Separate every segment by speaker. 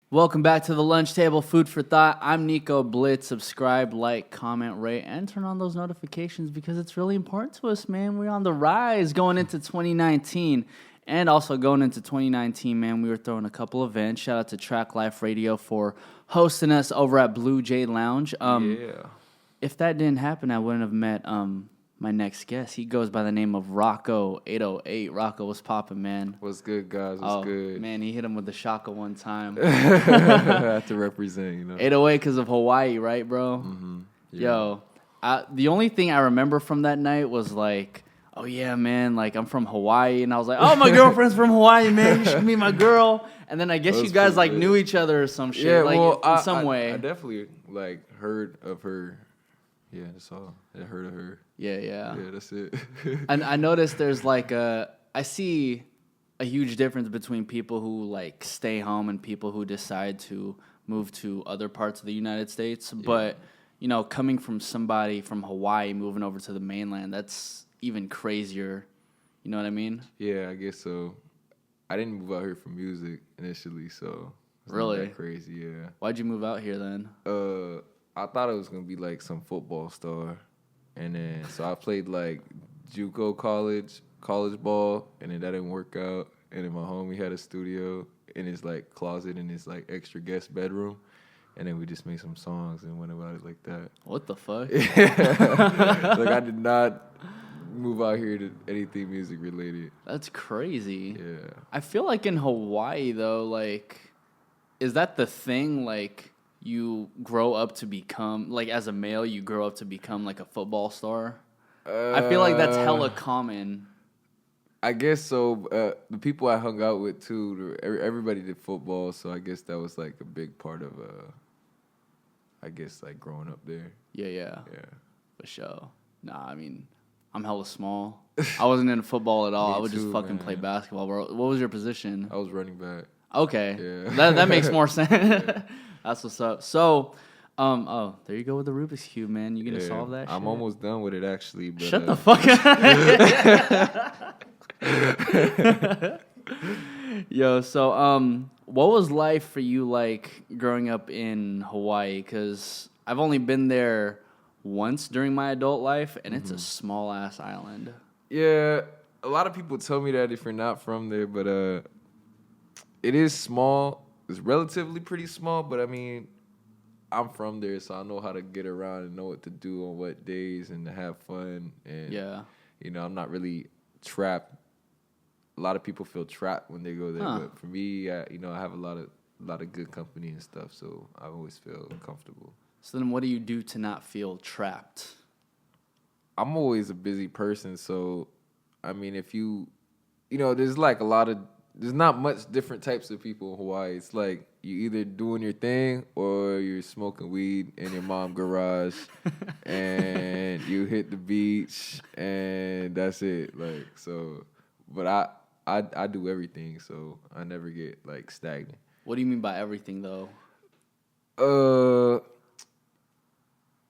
Speaker 1: Welcome back to the Lunch Table Food for Thought. I'm Nico. Blitz. Subscribe, like, comment, rate, and turn on those notifications because it's really important to us, man. We're on the rise going into 2019. And also going into 2019, man, we were throwing a couple events. Shout out to Track Life Radio for hosting us over at Blue Jay Lounge. If that didn't happen, I wouldn't have met my next guest. He goes by the name of Rocco808. Rocco, what's popping, man?
Speaker 2: What's good, guys? What's good?
Speaker 1: Man, he hit him with the shaka one time.
Speaker 2: I have to represent,
Speaker 1: 808 because of Hawaii, right, bro?
Speaker 2: Mm-hmm. Yeah.
Speaker 1: Yo, the only thing I remember from that night was like, oh, yeah, man, like, I'm from Hawaii. And I was like, oh, my girlfriend's from Hawaii, man. You should meet my girl. And then I guess you guys, like, knew each other or some shit, in some way.
Speaker 2: I definitely, heard of her. Yeah, that's all. I heard of her.
Speaker 1: Yeah.
Speaker 2: Yeah, that's it.
Speaker 1: And I noticed there's, I see a huge difference between people who, like, stay home and people who decide to move to other parts of the United States. Yeah. But, coming from somebody from Hawaii moving over to the mainland, that's even crazier. You know what I mean?
Speaker 2: Yeah, I guess so. I didn't move out here for music initially, so it's
Speaker 1: really
Speaker 2: not that crazy. Yeah.
Speaker 1: Why'd you move out here then?
Speaker 2: I thought it was gonna be like some football star, and then so I played like JUCO college ball, and then that didn't work out. And then my homie had a studio in his like closet in his like extra guest bedroom. And then we just made some songs and went about it like that.
Speaker 1: What the fuck?
Speaker 2: Like, I did not move out here to anything music related.
Speaker 1: That's crazy.
Speaker 2: Yeah.
Speaker 1: I feel like in Hawaii, though, like, is that the thing? Like, you grow up to become, like, as a male, you grow up to become, like, a football star? I feel like that's hella common.
Speaker 2: I guess so. The people I hung out with, too, everybody did football, so I guess that was, like, a big part of like growing up there.
Speaker 1: Yeah. For sure. Nah, I mean, I'm hella small. I wasn't into football at all. I would just fucking play basketball, bro. What was your position?
Speaker 2: I was running back.
Speaker 1: Okay.
Speaker 2: Yeah.
Speaker 1: That makes more sense. Yeah. That's what's up. So, there you go with the Rubik's Cube, man. You gonna solve that shit?
Speaker 2: I'm almost done with it, actually. But,
Speaker 1: Shut the fuck up. Yo, so, what was life for you like growing up in Hawaii? Because I've only been there once during my adult life, and it's a small-ass island.
Speaker 2: Yeah, a lot of people tell me that if you're not from there, but it is small. It's relatively pretty small, but I mean, I'm from there, so I know how to get around and know what to do on what days and to have fun. And, I'm not really trapped. A lot of people feel trapped when they go there, but for me, I have a lot of good company and stuff, so I always feel comfortable.
Speaker 1: So then what do you do to not feel trapped?
Speaker 2: I'm always a busy person, so, I mean, if there's like there's not much different types of people in Hawaii. It's like you either doing your thing or you're smoking weed in your mom's garage and you hit the beach and that's it. Like, so, but I do everything, so I never get like stagnant.
Speaker 1: What do you mean by everything though?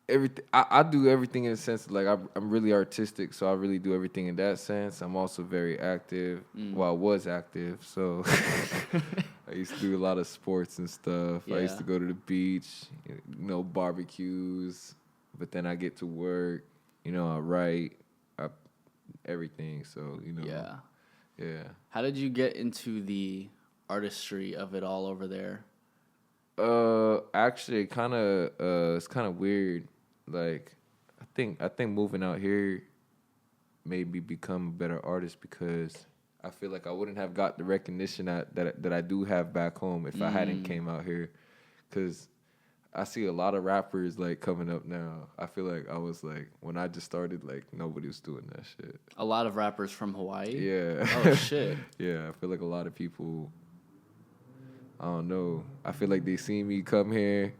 Speaker 2: Everything. I do everything in the sense of, like, I'm really artistic, so I really do everything in that sense. I'm also very active. Well, I was active, so I used to do a lot of sports and stuff. Yeah. I used to go to the beach, barbecues, but then I get to work, I write, everything, so, Yeah.
Speaker 1: How did you get into the artistry of it all over there?
Speaker 2: Actually, it's kind of weird. Like, I think moving out here made me become a better artist because I feel like I wouldn't have got the recognition that I do have back home if I hadn't came out here. Because I see a lot of rappers, like, coming up now. I feel like I was, like, when I just started, like, nobody was doing that shit.
Speaker 1: A lot of rappers from Hawaii?
Speaker 2: Yeah.
Speaker 1: Oh, shit.
Speaker 2: Yeah, I feel like a lot of people, I don't know. I feel like they see me come here.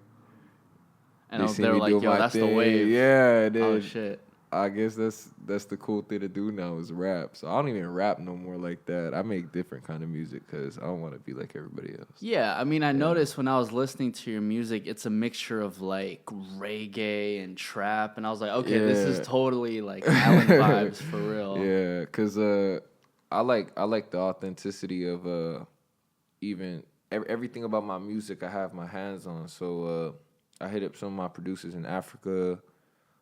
Speaker 1: And they were like, yo, that's the wave.
Speaker 2: Yeah.
Speaker 1: Oh, shit.
Speaker 2: I guess that's the cool thing to do now is rap. So I don't even rap no more like that. I make different kind of music because I don't want to be like everybody else.
Speaker 1: Yeah, I mean, I noticed when I was listening to your music, it's a mixture of, like, reggae and trap. And I was like, okay, this is totally, like, island vibes for real.
Speaker 2: Yeah, because I like the authenticity of even everything about my music I have my hands on. So I hit up some of my producers in Africa,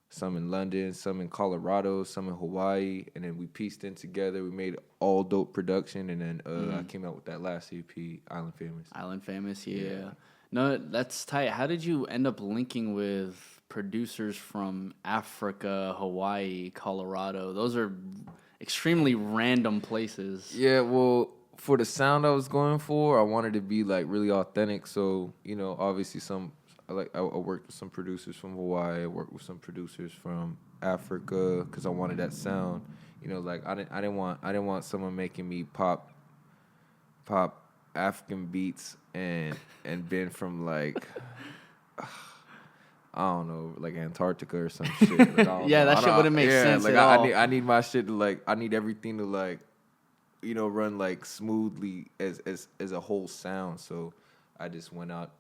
Speaker 2: some in London, some in Colorado, some in Hawaii, and then we pieced in together. We made all dope production, and then I came out with that last EP, Island Famous.
Speaker 1: Island Famous, yeah. No, that's tight. How did you end up linking with producers from Africa, Hawaii, Colorado? Those are extremely random places.
Speaker 2: Yeah, well, for the sound I was going for, I wanted to be like really authentic. So, you know, obviously I worked with some producers from Hawaii. I worked with some producers from Africa because I wanted that sound. You know, like I didn't want someone making me pop African beats and been from like I don't know, like Antarctica or some shit. Like,
Speaker 1: that shit wouldn't make sense
Speaker 2: like
Speaker 1: at all.
Speaker 2: I need my shit to like I need everything to like, you know, run like smoothly as a whole sound. So I just went out.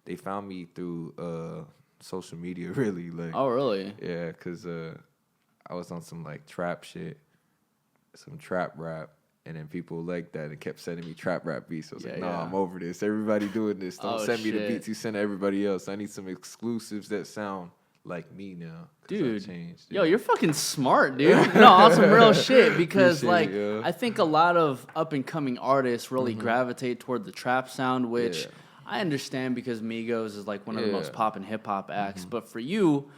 Speaker 2: They found me through social media, really. Like,
Speaker 1: oh, really?
Speaker 2: Yeah, because I was on some like trap shit, some trap rap. And then people like that and kept sending me trap rap beats. I was like, nah, I'm over this. Everybody doing this. Don't send me the beats you send to everybody else. I need some exclusives that sound like me now.
Speaker 1: Dude,
Speaker 2: changed,
Speaker 1: yo, you're fucking smart, dude. No, on some real shit. Because, I think a lot of up-and-coming artists really gravitate toward the trap sound, which I understand because Migos is, like, one of the most poppin' hip-hop acts. But for you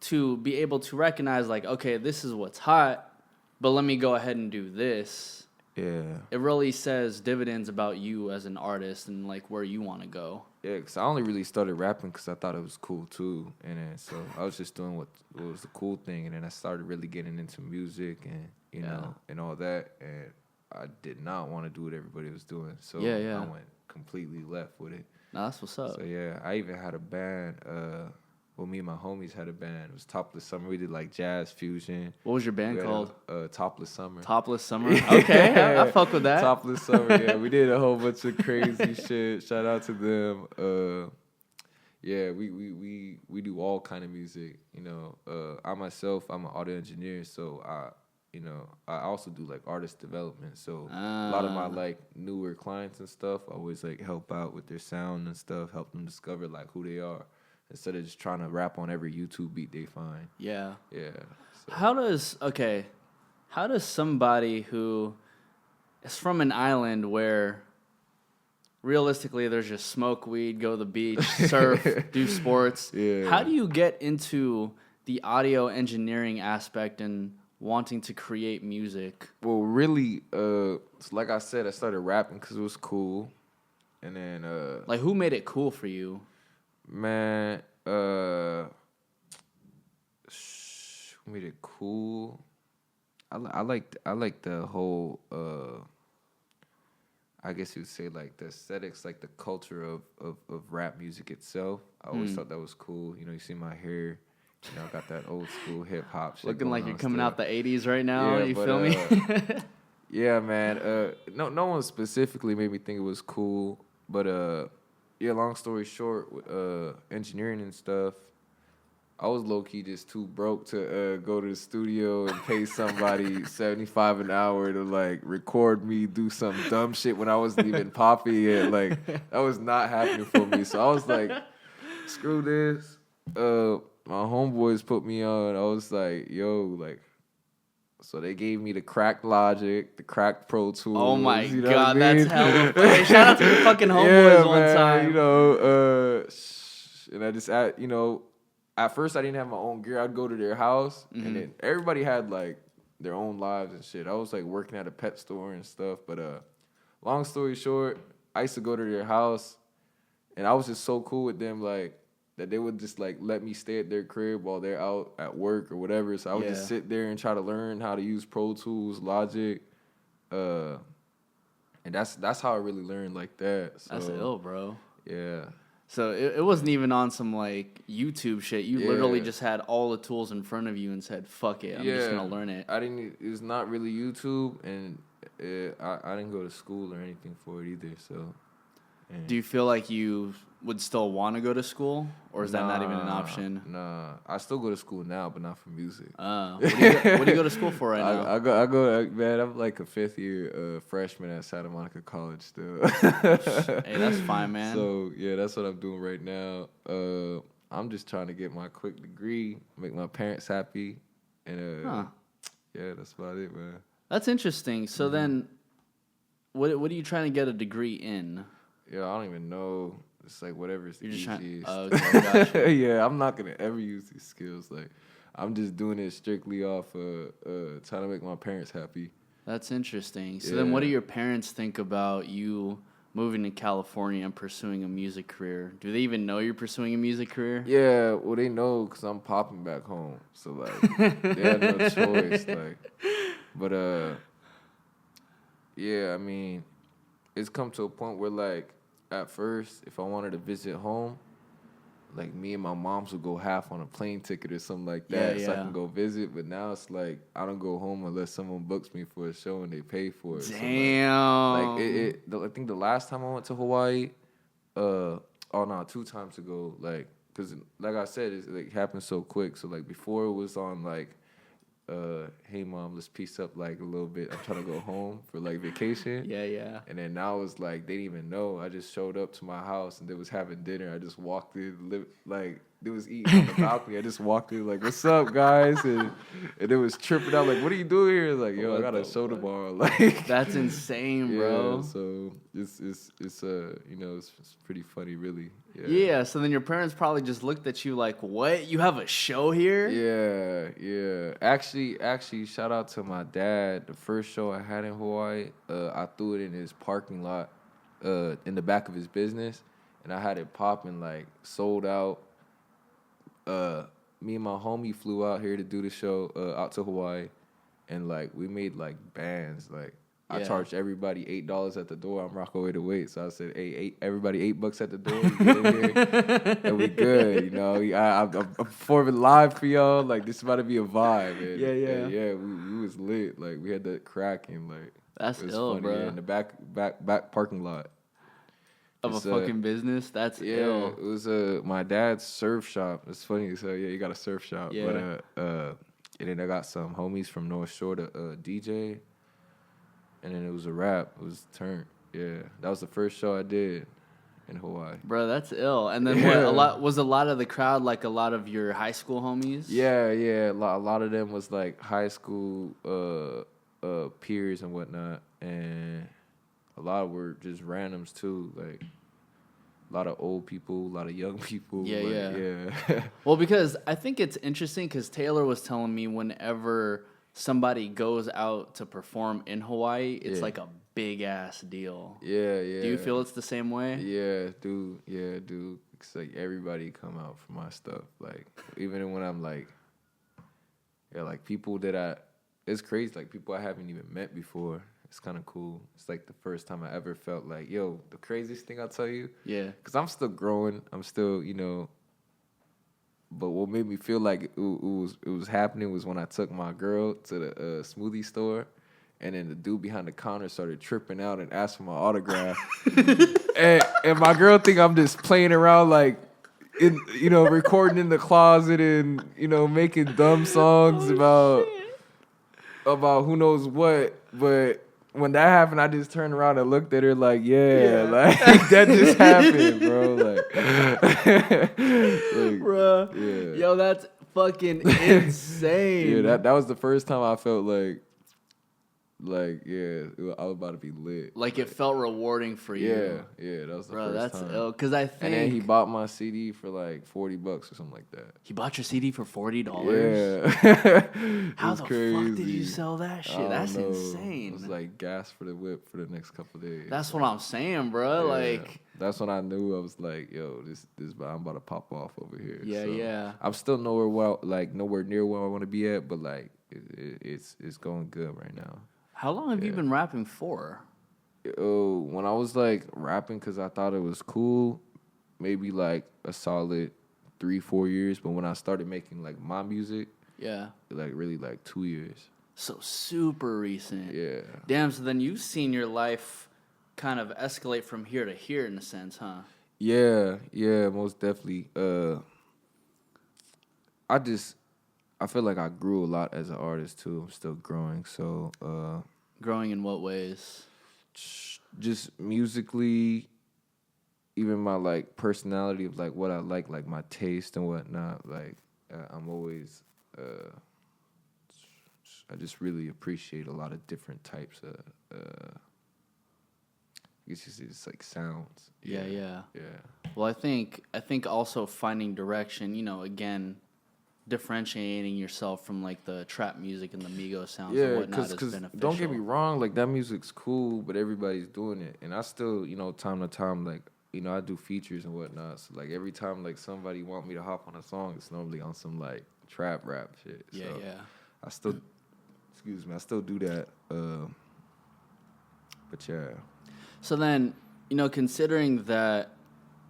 Speaker 1: to be able to recognize, like, okay, this is what's hot, but let me go ahead and do this.
Speaker 2: Yeah.
Speaker 1: It really says dividends about you as an artist and, like, where you want to go.
Speaker 2: Yeah, because I only really started rapping because I thought it was cool, too. And then, so I was just doing what was the cool thing. And then I started really getting into music and, you know, and all that. And I did not want to do what everybody was doing. So I went completely left with it.
Speaker 1: No, that's what's up.
Speaker 2: So, yeah, I even had a band. Well, me and my homies had a band. It was Topless Summer. We did like jazz fusion.
Speaker 1: What was your band called?
Speaker 2: Topless Summer.
Speaker 1: Topless Summer. Okay, I fuck with that.
Speaker 2: Topless Summer. Yeah, we did a whole bunch of crazy shit. Shout out to them. Yeah, we do all kind of music. You know, I myself, I'm an audio engineer, so I also do like artist development. So a lot of my like newer clients and stuff, I always like help out with their sound and stuff, help them discover like who they are. Instead of just trying to rap on every YouTube beat they find. Yeah. Yeah. So.
Speaker 1: How does somebody who is from an island where realistically there's just smoke weed, go to the beach, surf, do sports.
Speaker 2: Yeah.
Speaker 1: How do you get into the audio engineering aspect and wanting to create music?
Speaker 2: Well, really, like I said, I started rapping because it was cool. And then...
Speaker 1: like, who made it cool for you?
Speaker 2: Man, made it cool. I like the whole I guess you would say like the aesthetics, like the culture of rap music itself. I always thought that was cool. You know, you see my hair, you know, I got that old school hip hop shit.
Speaker 1: Looking like you're coming out the 80s right now.
Speaker 2: Yeah,
Speaker 1: you feel me?
Speaker 2: Yeah, man. No one specifically made me think it was cool, but yeah, long story short, with engineering and stuff, I was low-key just too broke to go to the studio and pay somebody $75 an hour to, like, record me do some dumb shit when I wasn't even popping yet. Like, that was not happening for me. So I was like, screw this. My homeboys put me on. I was like, yo, like, so they gave me the cracked Logic, the cracked Pro Tools.
Speaker 1: Oh my
Speaker 2: you know
Speaker 1: God,
Speaker 2: what I mean?
Speaker 1: that's hella funny. Shout out to the fucking homeboys one time.
Speaker 2: You know, and I just, you know, at first I didn't have my own gear. I'd go to their house, and then everybody had like their own lives and shit. I was like working at a pet store and stuff. But long story short, I used to go to their house, and I was just so cool with them, like, that they would just like let me stay at their crib while they're out at work or whatever. So I would just sit there and try to learn how to use Pro Tools, Logic, and that's how I really learned like that. So,
Speaker 1: that's ill, bro.
Speaker 2: Yeah.
Speaker 1: So it wasn't even on some like YouTube shit. You literally just had all the tools in front of you and said, "Fuck it, I'm just gonna learn it."
Speaker 2: It was not really YouTube, and I didn't go to school or anything for it either. So,
Speaker 1: do you feel like you would still want to go to school, or is that not even an option?
Speaker 2: Nah, I still go to school now, but not for music.
Speaker 1: What do you go to school for right now?
Speaker 2: I go, man. I'm like a 5th year freshman at Santa Monica College still.
Speaker 1: Hey, that's fine, man.
Speaker 2: So yeah, that's what I'm doing right now. I'm just trying to get my quick degree, make my parents happy, and yeah, that's about it, man.
Speaker 1: That's interesting. So then, what are you trying to get a degree in?
Speaker 2: Yeah, I don't even know. It's like whatever's the easiest.
Speaker 1: Okay, gotcha.
Speaker 2: Yeah, I'm not gonna ever use these skills. Like, I'm just doing it strictly off trying to make my parents happy.
Speaker 1: That's interesting. So then, what do your parents think about you moving to California and pursuing a music career? Do they even know you're pursuing a music career?
Speaker 2: Yeah, well, they know because I'm popping back home. So like, they have no choice. Like, but yeah, I mean, it's come to a point where like, at first, if I wanted to visit home, like me and my moms would go half on a plane ticket or something like that, so I can go visit. But now it's like I don't go home unless someone books me for a show and they pay for it.
Speaker 1: Damn.
Speaker 2: So like I think the last time I went to Hawaii, 2 times ago, like, cause like I said, it like happened so quick. So like before it was on like, hey mom, let's piece up like a little bit. I'm trying to go home for like vacation.
Speaker 1: Yeah.
Speaker 2: And then now it's like they didn't even know. I just showed up to my house and they was having dinner. I just walked in, like they was eating on the balcony. I just walked in like, "What's up, guys?" And it was tripping out like, "What are you doing here?" Like, "Yo, I got a show tomorrow." Like,
Speaker 1: that's insane, bro.
Speaker 2: Yeah, so it's it's pretty funny, really.
Speaker 1: Yeah. So then your parents probably just looked at you like, "What? You have a show here?"
Speaker 2: Yeah. Actually, shout out to my dad. The first show I had in Hawaii, I threw it in his parking lot, in the back of his business, and I had it popping, like sold out. Me and my homie flew out here to do the show, out to Hawaii, and like we made like bands. Like I charged everybody $8 at the door. I'm Rocco808, so I said, "Hey, everybody $8 at the door. We get in here, and we good." You know, I'm performing live for y'all. Like this is about to be a vibe. And, yeah. We was lit. Like we had that cracking. Like
Speaker 1: that's
Speaker 2: it was
Speaker 1: ill,
Speaker 2: funny,
Speaker 1: bro.
Speaker 2: yeah, in the back parking lot
Speaker 1: of a fucking business. That's ill.
Speaker 2: It was my dad's surf shop. It's funny. So yeah, you got a surf shop.
Speaker 1: Yeah.
Speaker 2: But and then I got some homies from North Shore to DJ. And then it was a wrap. It was turned. Yeah, that was the first show I did in Hawaii.
Speaker 1: Bro, that's ill. And then was a lot of the crowd like a lot of your high school homies?
Speaker 2: Yeah. A lot of them was like high school peers and whatnot, and a lot were just randoms too. Like a lot of old people, a lot of young people. Yeah.
Speaker 1: Well, because I think it's interesting because Taylor was telling me whenever somebody goes out to perform in Hawaii, it's like a big ass deal.
Speaker 2: Yeah.
Speaker 1: Do you feel it's the same way?
Speaker 2: Yeah, dude. It's like everybody come out for my stuff. Like even when I'm like, like people it's crazy. Like people I haven't even met before. It's kind of cool. It's like the first time I ever felt like, yo, the craziest thing I'll tell you.
Speaker 1: Yeah.
Speaker 2: Because I'm still growing. I'm still, But what made me feel like it was happening was when I took my girl to the smoothie store, and then the dude behind the counter started tripping out and asked for my autograph. and my girl think I'm just playing around like, recording in the closet and making dumb songs about who knows what. But when that happened, I just turned around and looked at her like, like that just happened, bro. Like
Speaker 1: bro, yo, that's fucking insane.
Speaker 2: Yeah, that was the first time I felt like I was about to be lit.
Speaker 1: Like it felt rewarding for you.
Speaker 2: Yeah, that was the
Speaker 1: bro,
Speaker 2: first
Speaker 1: that's
Speaker 2: time.
Speaker 1: ill. Because I think,
Speaker 2: and then he bought my CD for like $40 or something like that.
Speaker 1: He bought your CD for $40?
Speaker 2: Yeah.
Speaker 1: How the
Speaker 2: crazy.
Speaker 1: fuck did you sell that shit? That's insane.
Speaker 2: It was like gas for the whip for the next couple of days.
Speaker 1: That's what I'm saying, bro.
Speaker 2: Yeah.
Speaker 1: Like
Speaker 2: that's when I knew. I was like, yo, this I'm about to pop off over here.
Speaker 1: Yeah.
Speaker 2: I'm still nowhere near where I want to be at, but like it's going good right now.
Speaker 1: How long have you been rapping for?
Speaker 2: When I was like rapping because I thought it was cool, maybe like a solid 3-4 years. But when I started making like my music, like really like 2 years.
Speaker 1: So super recent.
Speaker 2: Yeah.
Speaker 1: Damn. So then you've seen your life kind of escalate from here to here in a sense, huh?
Speaker 2: Yeah, most definitely. I feel like I grew a lot as an artist too. I'm still growing. So
Speaker 1: Growing in what ways?
Speaker 2: just musically, even my like personality of like what I like my taste and whatnot. Like I'm always, I just really appreciate a lot of different types of, I guess you say it's like sounds.
Speaker 1: Yeah.
Speaker 2: Yeah.
Speaker 1: Well, I think also finding direction. Again, differentiating yourself from like the trap music and the Migos sounds and whatnot is beneficial.
Speaker 2: Don't get me wrong, like that music's cool, but everybody's doing it, and I still, time to time, like I do features and whatnot. So like every time like somebody want me to hop on a song, it's normally on some like trap rap shit.
Speaker 1: Yeah,
Speaker 2: so
Speaker 1: yeah.
Speaker 2: I still, I still do that. But yeah.
Speaker 1: So then, considering that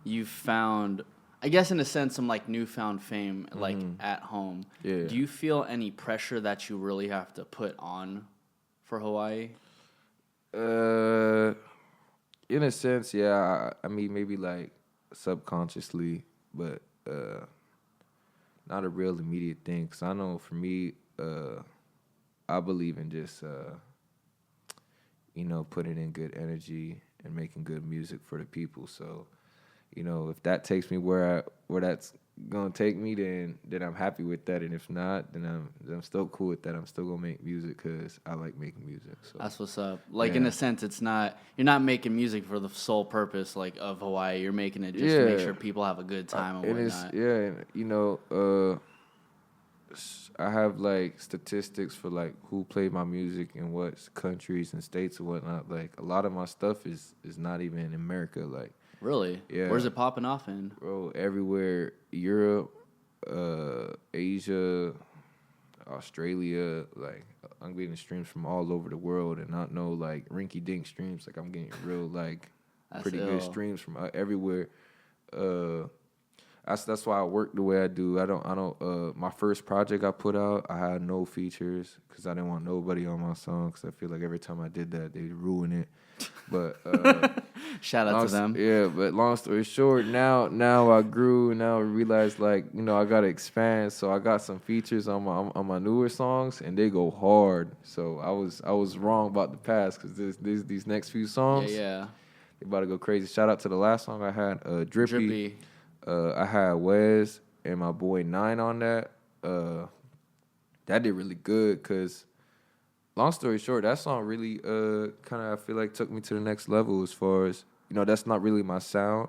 Speaker 1: you've found, I guess in a sense, some like newfound fame, like at home.
Speaker 2: Yeah.
Speaker 1: Do you feel any pressure that you really have to put on for Hawaii?
Speaker 2: In a sense, yeah. I mean, maybe like subconsciously, but not a real immediate thing. Cause I know for me, I believe in just putting in good energy and making good music for the people. So, if that takes me where that's gonna take me, then I'm happy with that. And if not, then I'm still cool with that. I'm still gonna make music because I like making music. So
Speaker 1: that's what's up. Like in a sense, you're not making music for the sole purpose like of Hawaii. You're making it just to make sure people have a good time and whatnot.
Speaker 2: I have like statistics for like who played my music in what countries and states and whatnot. Like a lot of my stuff is not even in America. Like
Speaker 1: really,
Speaker 2: yeah.
Speaker 1: Where's it popping off in?
Speaker 2: Bro, everywhere. Europe, Asia, Australia. Like I'm getting streams from all over the world, and not no like rinky dink streams. Like I'm getting real like pretty good streams from everywhere. That's why I work the way I do. I don't. My first project I put out, I had no features because I didn't want nobody on my song. Because I feel like every time I did that, they'd ruin it. But
Speaker 1: shout out to them.
Speaker 2: Yeah, but long story short, now I grew, and now I realized like I gotta expand. So I got some features on my newer songs, and they go hard. So I was wrong about the past because these next few songs,
Speaker 1: yeah,
Speaker 2: they about to go crazy. Shout out to the last song I had, Trippie. I had Wes and my boy Nine on that. That did really good because, long story short, that song really kind of I feel like took me to the next level as far as that's not really my sound,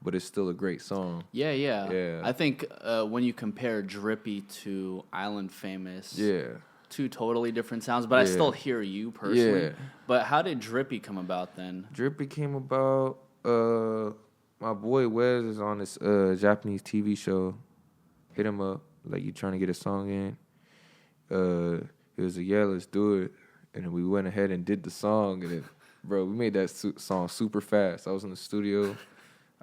Speaker 2: but it's still a great song.
Speaker 1: Yeah. I think when you compare Trippie to Island Famous, two totally different sounds, but I still hear you personally.
Speaker 2: Yeah.
Speaker 1: But how did Trippie come about then?
Speaker 2: Trippie came about. My boy Wes is on this Japanese TV show. Hit him up, like, you trying to get a song in? He was like, yeah, let's do it. And then we went ahead and did the song. And then, bro, we made that song super fast. I was in the studio.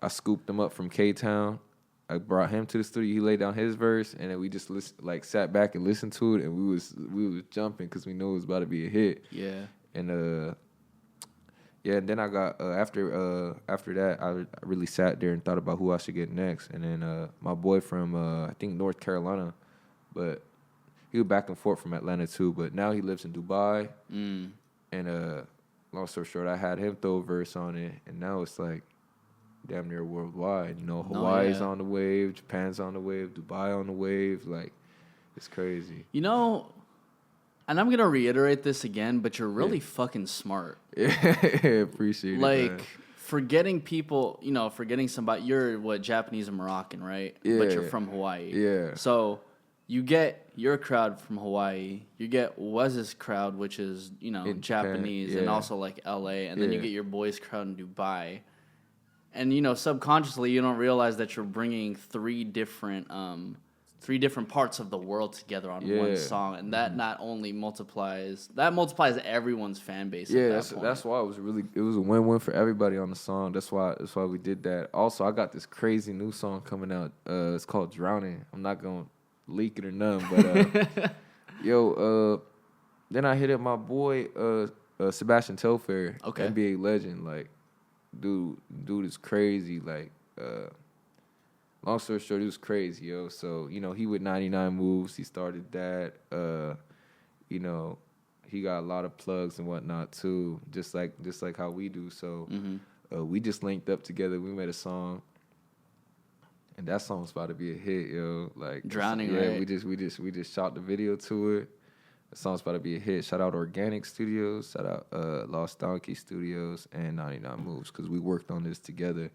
Speaker 2: I scooped him up from K-Town. I brought him to the studio. He laid down his verse. And then we just sat back and listened to it. And we was jumping because we knew it was about to be a hit.
Speaker 1: Yeah.
Speaker 2: And and then I got after that I really sat there and thought about who I should get next, and then my boy from I think North Carolina, but he was back and forth from Atlanta too, but now he lives in Dubai. And long story short, I had him throw a verse on it, and now it's like damn near worldwide. Hawaii's on the wave, Japan's on the wave, Dubai on the wave, like it's crazy.
Speaker 1: And I'm going to reiterate this again, but you're really fucking smart.
Speaker 2: Yeah, appreciate it.
Speaker 1: Like, forgetting people, forgetting somebody, you're Japanese and Moroccan, right?
Speaker 2: Yeah.
Speaker 1: But you're from Hawaii.
Speaker 2: Yeah.
Speaker 1: So you get your crowd from Hawaii, you get Wes's crowd, which is, in Japanese, and also like LA, and then you get your boys' crowd in Dubai. And, subconsciously, you don't realize that you're bringing three different parts of the world together on one song, and that not only multiplies everyone's fan base.
Speaker 2: That's why it was a win-win for everybody on the song. That's why we did that. Also, I got this crazy new song coming out. It's called Drowning. I'm not gonna leak it or nothing, but then I hit up my boy Sebastian Telfair, NBA legend. Like, dude is crazy. Like, long story short, it was crazy, yo. So, you know, he with 99 Moves, he started that. You know, he got a lot of plugs and whatnot too, just like how we do. So we just linked up together. We made a song, and that song's about to be a hit, yo. Like
Speaker 1: Drowning,
Speaker 2: yeah,
Speaker 1: right?
Speaker 2: we just shot the video to it. The song's about to be a hit. Shout out Organic Studios, shout out Lost Donkey Studios, and 99 Moves, because we worked on this together,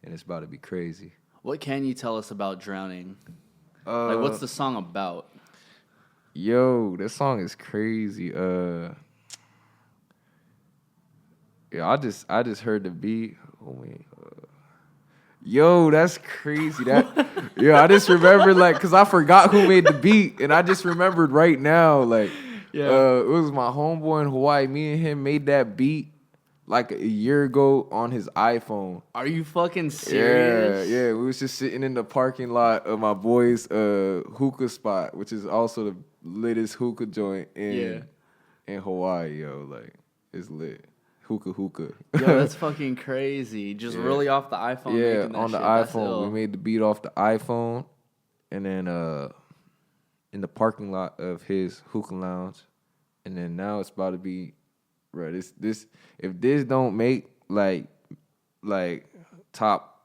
Speaker 2: and it's about to be crazy.
Speaker 1: What can you tell us about Drowning? Like, what's the song about?
Speaker 2: Yo, that song is crazy. Yeah, I just heard the beat. Oh wait. Yo, that's crazy. I just remember, like, cause I forgot who made the beat, and I just remembered right now, like, it was my homeboy in Hawaii. Me and him made that beat like a year ago on his iPhone.
Speaker 1: Are you fucking serious?
Speaker 2: Yeah. We was just sitting in the parking lot of my boy's hookah spot, which is also the littest hookah joint in Hawaii, yo. Like, it's lit. Hookah.
Speaker 1: Yo, that's fucking crazy. Just really off the iPhone.
Speaker 2: Yeah,
Speaker 1: making that
Speaker 2: on the
Speaker 1: shit.
Speaker 2: iPhone. We made the beat off the iPhone, and then in the parking lot of his hookah lounge, and then now it's about to be, bro. This if this don't make like top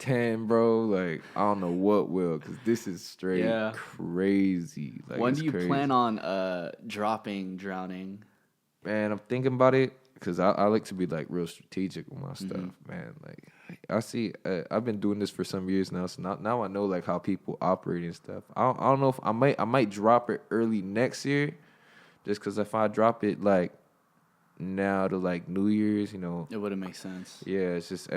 Speaker 2: 10, bro, like, I don't know what will, because this is straight crazy. Like,
Speaker 1: when do you plan on dropping Drowning?
Speaker 2: Man, I'm thinking about it, because I like to be, like, real strategic with my stuff, man. Like, I see, I've been doing this for some years now, so now I know, like, how people operate and stuff. I don't know if I might drop it early next year, just because if I drop it, like, now to, like, New Year's, you know.
Speaker 1: It wouldn't make sense.
Speaker 2: Yeah, it's just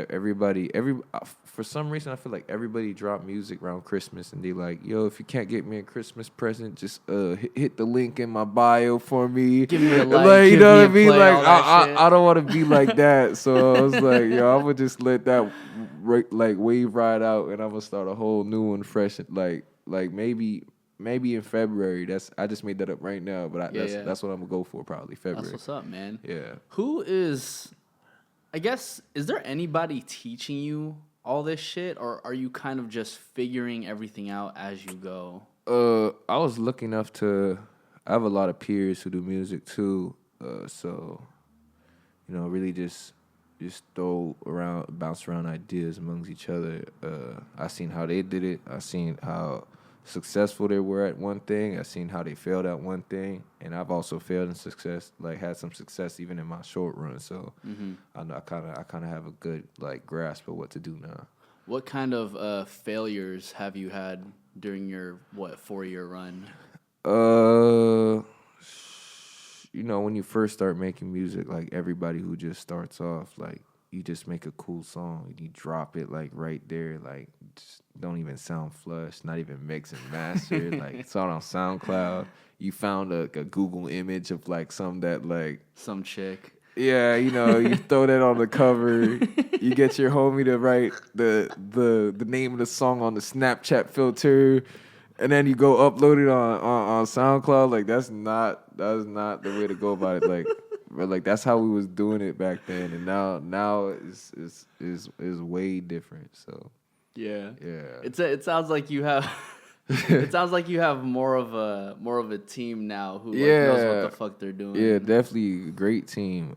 Speaker 2: for some reason, I feel like everybody drop music around Christmas, and they like, yo, if you can't get me a Christmas present, just hit the link in my bio for me.
Speaker 1: Give me a like,
Speaker 2: you know what I mean?
Speaker 1: Play,
Speaker 2: like, I don't want to be like that, so I was like, yo, I'm gonna just let that wave ride out, and I'm gonna start a whole new one fresh, like maybe in February. I just made that up right now, but that's what I'm gonna go for, probably February.
Speaker 1: That's what's up, man.
Speaker 2: Yeah.
Speaker 1: Is there anybody teaching you all this shit, or are you kind of just figuring everything out as you go?
Speaker 2: I was lucky enough to. I have a lot of peers who do music too, so, you know, really just bounce around ideas amongst each other. I seen how they did it. I seen how successful they were at one thing. I seen how they failed at one thing, and I've also failed in success. Like, had some success even in my short run. So I know I kind of have a good, like, grasp of what to do now.
Speaker 1: What kind of failures have you had during your 4-year run?
Speaker 2: You know, when you first start making music, like, everybody who just starts off, like, you just make a cool song and you drop it, like, right there, like, just don't even sound flush, not even mix and master. Like, it's all on SoundCloud. You found a Google image of, like, some
Speaker 1: some chick.
Speaker 2: Yeah, you know, you throw that on the cover. You get your homie to write the name of the song on the Snapchat filter, and then you go upload it on SoundCloud. Like, that's not the way to go about it. Like, but, like, that's how we was doing it back then, and now is way different. So yeah.
Speaker 1: It sounds like you have. It sounds like you have more of a team now who knows what the fuck they're doing.
Speaker 2: Yeah, definitely a great team.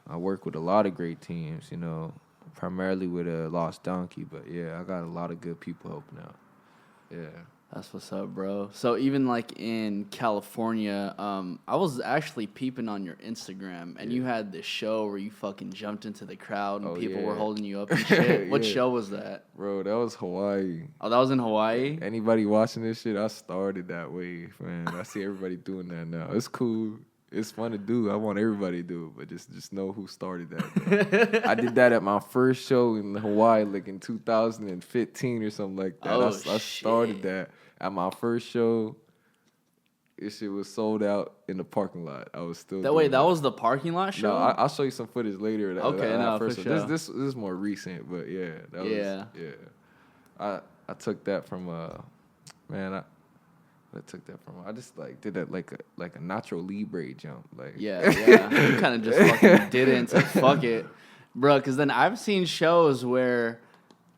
Speaker 2: I work with a lot of great teams, you know, primarily with Lost Donkey, but yeah, I got a lot of good people helping out. Yeah.
Speaker 1: That's what's up, bro. So even like in California, I was actually peeping on your Instagram, and you had this show where you fucking jumped into the crowd and people were holding you up and shit. What show was that?
Speaker 2: Bro, that was Hawaii.
Speaker 1: Oh, that was in Hawaii?
Speaker 2: Anybody watching this shit, I started that way, man. I see everybody doing that now. It's cool. It's fun to do. I want everybody to do it, but just know who started that. I did that at my first show in Hawaii, like in 2015 or something like that. I started that at my first show. This shit was sold out in the parking lot. I was still
Speaker 1: that was the parking lot show?
Speaker 2: No, I'll show you some footage later.
Speaker 1: For sure.
Speaker 2: This is more recent, but yeah. I took that from I just like did that like a Nacho Libre jump. Like
Speaker 1: you kind of just fucking did it and said fuck it, bro. Because then I've seen shows where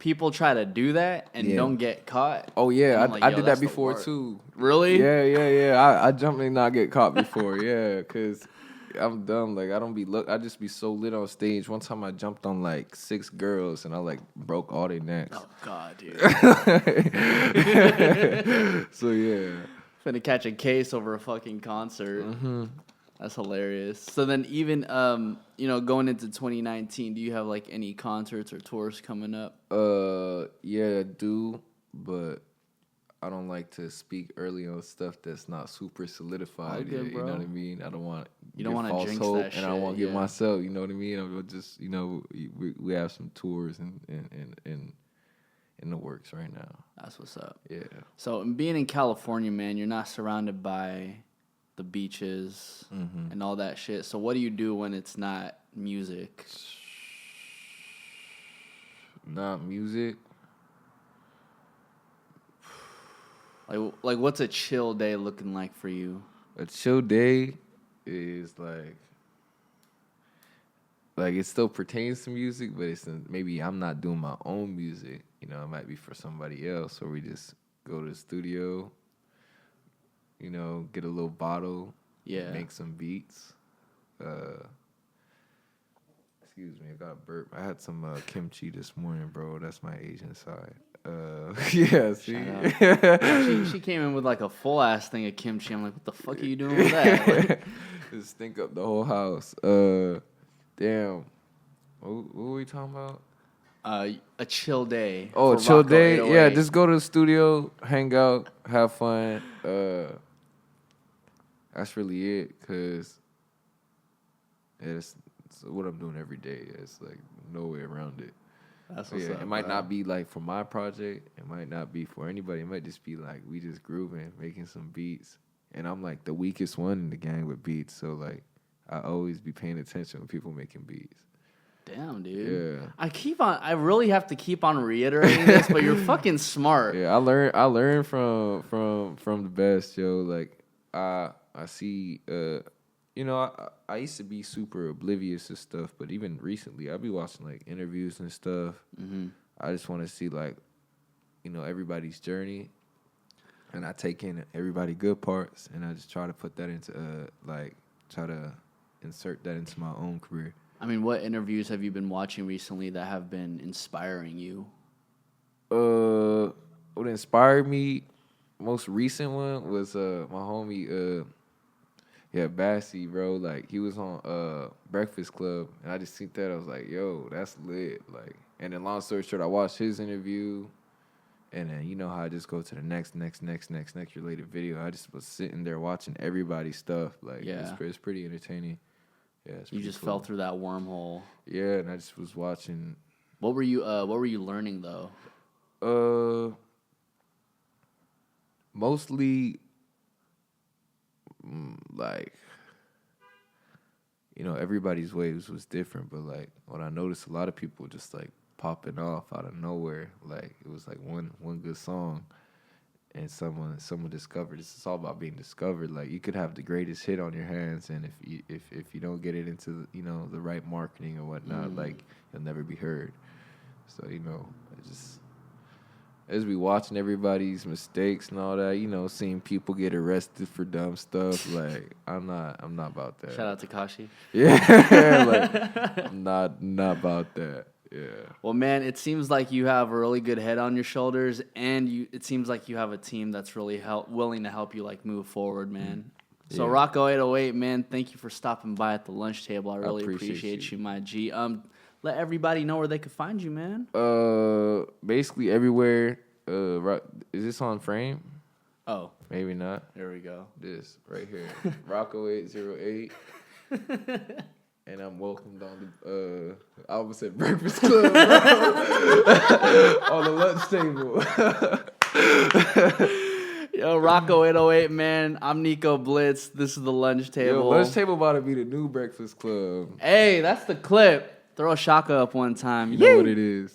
Speaker 1: people try to do that and don't get caught.
Speaker 2: Oh yeah,
Speaker 1: I'm like,
Speaker 2: I
Speaker 1: yo,
Speaker 2: did
Speaker 1: that's
Speaker 2: that
Speaker 1: the
Speaker 2: before
Speaker 1: worst.
Speaker 2: too.
Speaker 1: Really?
Speaker 2: Yeah. I jumped and not get caught before. Yeah, cause I'm dumb. Like I just be so lit on stage. One time I jumped on like 6 girls and I like broke all their necks.
Speaker 1: Oh God, dude.
Speaker 2: So yeah.
Speaker 1: Finna catch a case over a fucking concert. Mm-hmm. That's hilarious. So then even, going into 2019, do you have like any concerts or tours coming up?
Speaker 2: Yeah, I do, but I don't like to speak early on stuff that's not super solidified yet. You know what I mean? I don't want
Speaker 1: you don't want to jinx
Speaker 2: hope,
Speaker 1: that shit.
Speaker 2: and I don't want to get myself. You know what I mean? I'm just we have some tours in the works right now.
Speaker 1: That's what's up.
Speaker 2: Yeah.
Speaker 1: So being in California, man, you're not surrounded by the beaches and all that shit. So what do you do when it's not music?
Speaker 2: Not music.
Speaker 1: Like what's a chill day looking like for you?
Speaker 2: A chill day is like it still pertains to music, but it's maybe I'm not doing my own music. You know, it might be for somebody else, or we just go to the studio. You know, get a little bottle.
Speaker 1: Yeah.
Speaker 2: Make some beats. Excuse me, I got a burp. I had some kimchi this morning, bro. That's my Asian side. Yeah, see?
Speaker 1: She came in with like a full ass thing of kimchi. I'm like, what the fuck are you doing with that?
Speaker 2: Just stink up the whole house. Damn. What were we talking about?
Speaker 1: A chill day.
Speaker 2: Oh, a chill day? Yeah,
Speaker 1: 808.
Speaker 2: just go to the studio, hang out, have fun. That's really it, because it's what I'm doing every day. It's like no way around it.
Speaker 1: That's what's up,
Speaker 2: it might not be like for my project. It might not be for anybody. It might just be like we just grooving, making some beats. And I'm like the weakest one in the gang with beats. So like I always be paying attention when people making beats.
Speaker 1: Damn, dude.
Speaker 2: Yeah.
Speaker 1: I really have to keep on reiterating this, but you're fucking smart.
Speaker 2: Yeah, I learned from the best, yo. Like I see I used to be super oblivious to stuff, but even recently, I be watching like interviews and stuff. Mm-hmm. I just want to see like, everybody's journey, and I take in everybody good parts, and I just try to put that into try to insert that into my own career.
Speaker 1: I mean, what interviews have you been watching recently that have been inspiring you?
Speaker 2: What inspired me, most recent one was my homie. Yeah, Bassy, bro. Like, he was on Breakfast Club, and I just seen that. I was like, yo, that's lit. Like, and then long story short, I watched his interview, and then you know how I just go to the next related video. I just was sitting there watching everybody's stuff. Like, it's pretty entertaining. Yeah, it's
Speaker 1: you just
Speaker 2: cool.
Speaker 1: fell through that wormhole.
Speaker 2: Yeah, and I just was watching.
Speaker 1: What were you learning though?
Speaker 2: Mostly. Like, everybody's waves was different, but like what I noticed, a lot of people just like popping off out of nowhere. Like it was like one good song, and someone discovered. It's all about being discovered. Like you could have the greatest hit on your hands, and if you don't get it into the right marketing or whatnot, like you'll never be heard. So it just. As we watching everybody's mistakes and all that, seeing people get arrested for dumb stuff, like I'm not about that.
Speaker 1: Shout out to Kashi.
Speaker 2: Yeah, like I'm not about that. Yeah.
Speaker 1: Well, man, it seems like you have a really good head on your shoulders, and it seems like you have a team that's really willing to help you like move forward, man. Yeah. So Rocco808, man, thank you for stopping by at the lunch table. I really appreciate you, my G. Let everybody know where they can find you, man.
Speaker 2: Basically everywhere. Is this on Frame?
Speaker 1: Oh.
Speaker 2: Maybe not.
Speaker 1: There we go.
Speaker 2: This right here. Rocco808. And I'm welcomed on the I almost said Breakfast Club, bro. On the lunch table.
Speaker 1: Yo, Rocco808, man. I'm Nico Blitz. This is the lunch table.
Speaker 2: Yo, lunch table about to be the new Breakfast Club.
Speaker 1: Hey, that's the clip. Throw a shaka up one time.
Speaker 2: You know what it is.